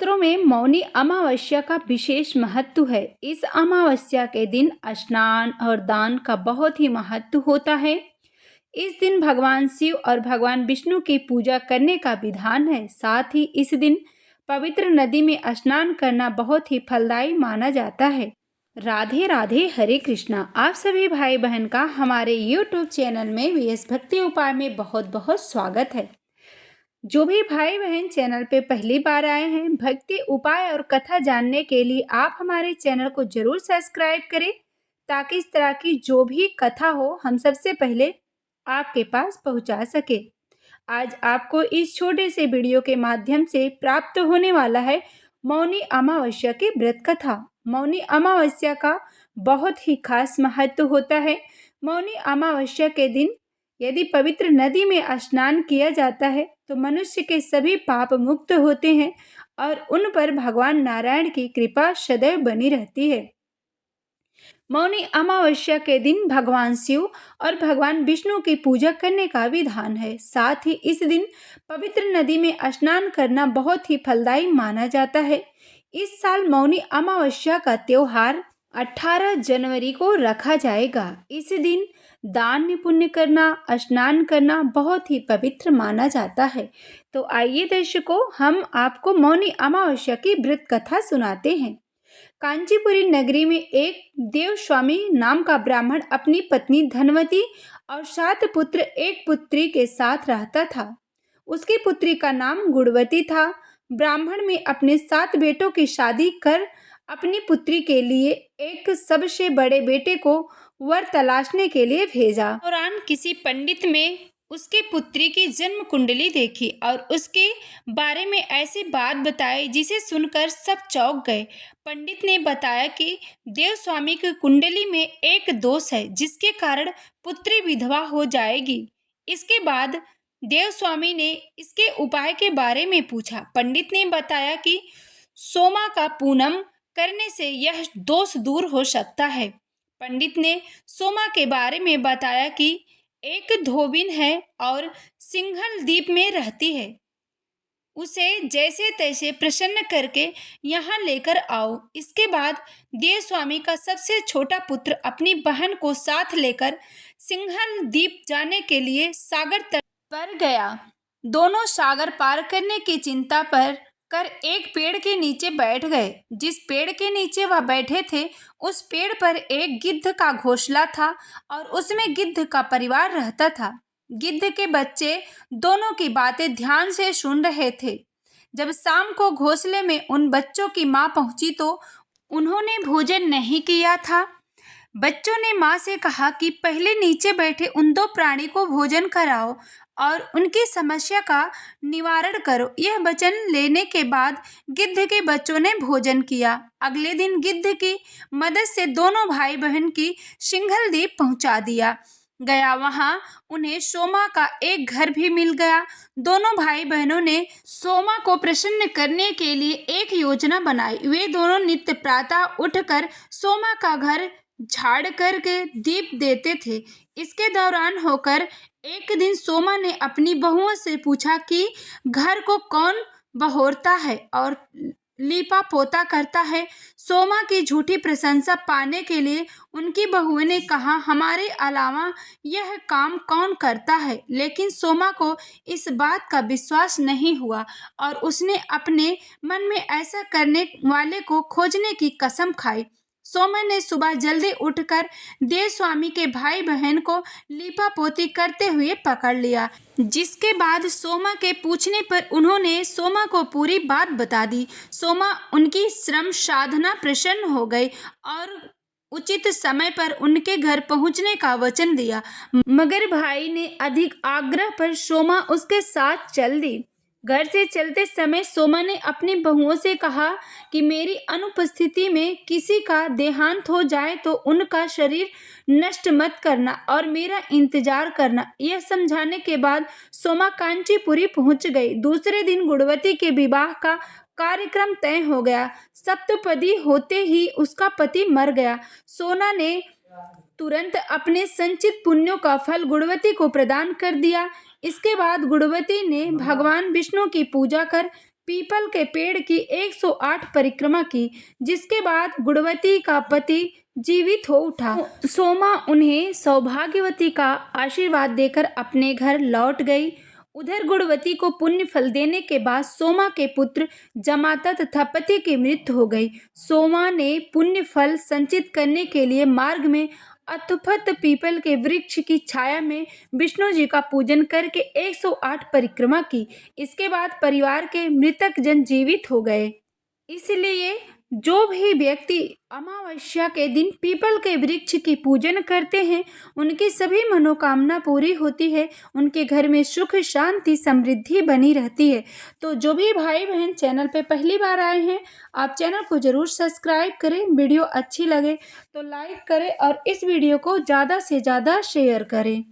शास्त्रों में मौनी अमावस्या का विशेष महत्व है। इस अमावस्या के दिन स्नान और दान का बहुत ही महत्व होता है। इस दिन भगवान शिव और भगवान विष्णु की पूजा करने का विधान है। साथ ही इस दिन पवित्र नदी में स्नान करना बहुत ही फलदायी माना जाता है। राधे राधे, हरे कृष्णा। आप सभी भाई बहन का हमारे YouTube चैनल में वीएस भक्ति उपाय में बहुत बहुत स्वागत है। जो भी भाई बहन चैनल पे पहली बार आए हैं, भक्ति उपाय और कथा जानने के लिए आप हमारे चैनल को जरूर सब्सक्राइब करें, ताकि इस तरह की जो भी कथा हो हम सबसे पहले आपके पास पहुंचा सके। आज आपको इस छोटे से वीडियो के माध्यम से प्राप्त होने वाला है मौनी अमावस्या की व्रत कथा। मौनी अमावस्या का बहुत ही खास महत्व होता है। मौनी अमावस्या के दिन यदि पवित्र नदी में स्नान किया जाता है तो मनुष्य के सभी पाप मुक्त होते हैं और उन पर भगवान नारायण की कृपा सदैव बनी रहती है। मौनी अमावस्या के दिन भगवान शिव और भगवान विष्णु की पूजा करने का विधान है। साथ ही इस दिन पवित्र नदी में स्नान करना बहुत ही फलदायी माना जाता है। इस साल मौनी अमावस्या का त्योहार 18 जनवरी को रखा जाएगा। इस दिन दान पुण्य करना, स्नान करना बहुत ही पवित्र माना जाता है। तो आइए दर्शकों, हम आपको मौनी अमावस्या की व्रत कथा सुनाते हैं। कांचीपुरी नगरी में एक देवस्वामी नाम का ब्राह्मण अपनी पत्नी धनवती और 7 पुत्र एक पुत्री के साथ रहता था। उसकी पुत्री का नाम गुणवती था। ब्राह्मण में अपने 7 बेटों की शादी कर अपनी पुत्री के लिए एक सबसे बड़े बेटे को वर तलाशने के लिए भेजा। दौरान किसी पंडित में उसकी पुत्री की जन्म कुंडली देखी और उसके बारे में ऐसी बात बताई जिसे सुनकर सब चौंक गए। पंडित ने बताया कि देवस्वामी की कुंडली में एक दोष है, जिसके कारण पुत्री विधवा हो जाएगी। इसके बाद देवस्वामी ने इसके उपाय के बारे में पूछा। पंडित ने बताया कि सोमा का पूनम करने से यह दोष दूर हो सकता है। पंडित ने सोमा के बारे में बताया कि एक धोबिन है और सिंघल द्वीप में रहती है। उसे जैसे तैसे प्रसन्न करके यहाँ लेकर आओ। इसके बाद देवस्वामी का सबसे छोटा पुत्र अपनी बहन को साथ लेकर सिंघल द्वीप जाने के लिए सागर तट पर गया। दोनों सागर पार करने की चिंता पर कर एक पेड़ के नीचे बैठ गए। जिस पेड़ के नीचे वह बैठे थे, उस पेड़ पर एक गिद्ध का घोंसला था और उसमें गिद्ध का परिवार रहता था। गिद्ध के बच्चे दोनों की बातें ध्यान से सुन रहे थे। जब शाम को घोंसले में उन बच्चों की माँ पहुंची तो उन्होंने भोजन नहीं किया था। बच्चों ने माँ से कहा कि पहले नीचे बैठे उन 2 प्राणी को भोजन कराओ और उनकी समस्या का निवारण करो। यह वचन लेने के बाद गिद्ध के बच्चों ने भोजन किया। अगले दिन गिद्ध की मदद से दोनों भाई बहन की सिंघल द्वीप पहुंचा दिया गया। वहां उन्हें सोमा का एक घर भी मिल गया। दोनों भाई बहनों ने सोमा को प्रसन्न करने के लिए एक योजना बनाई। वे दोनों नित्य प्रातः उठकर सोमा का घर झाड़ करके दीप देते थे। इसके दौरान होकर एक दिन सोमा ने अपनी बहुओं से पूछा कि घर को कौन बहोरता है और लीपा पोता करता है। सोमा की झूठी प्रशंसा पाने के लिए उनकी बहुओं ने कहा, हमारे अलावा यह काम कौन करता है। लेकिन सोमा को इस बात का विश्वास नहीं हुआ और उसने अपने मन में ऐसा करने वाले को खोजने की कसम खाई। सोमा ने सुबह जल्दी उठकर देवस्वामी के भाई बहन को लीपा पोती करते हुए पकड़ लिया, जिसके बाद सोमा के पूछने पर उन्होंने सोमा को पूरी बात बता दी। सोमा उनकी श्रम साधना प्रसन्न हो गई और उचित समय पर उनके घर पहुंचने का वचन दिया। मगर भाई ने अधिक आग्रह पर सोमा उसके साथ चल दी। घर से चलते समय सोमा ने अपनी बहुओं से कहा कि मेरी अनुपस्थिति में किसी का देहांत हो जाए तो उनका शरीर नष्ट मत करना और मेरा इंतजार करना। यह समझाने के बाद सोमा कांचीपुरी पहुंच गई। दूसरे दिन गुणवती के विवाह का कार्यक्रम तय हो गया। सप्तपदी होते ही उसका पति मर गया। सोना ने तुरंत अपने संचित पुण्यों का फल गुणवती को प्रदान कर दिया। इसके बाद गुणवती ने भगवान विष्णु की पूजा कर पीपल के पेड़ की 108 परिक्रमा की, जिसके बाद गुणवती का पति जीवित हो उठा। सोमा उन्हें सौभाग्यवती का आशीर्वाद देकर अपने घर लौट गई। उधर गुणवती को पुण्य फल देने के बाद सोमा के पुत्र जमाता तथा पति की मृत्यु हो गई। सोमा ने पुण्य फल संचित करने के लिए मार्ग में अथुपत पीपल के वृक्ष की छाया में विष्णु जी का पूजन करके 108 परिक्रमा की। इसके बाद परिवार के मृतक जन जीवित हो गए। इसलिए जो भी व्यक्ति अमावस्या के दिन पीपल के वृक्ष की पूजन करते हैं, उनकी सभी मनोकामना पूरी होती है। उनके घर में सुख शांति समृद्धि बनी रहती है। तो जो भी भाई बहन चैनल पे पहली बार आए हैं, आप चैनल को ज़रूर सब्सक्राइब करें। वीडियो अच्छी लगे तो लाइक करें और इस वीडियो को ज़्यादा से ज़्यादा शेयर करें।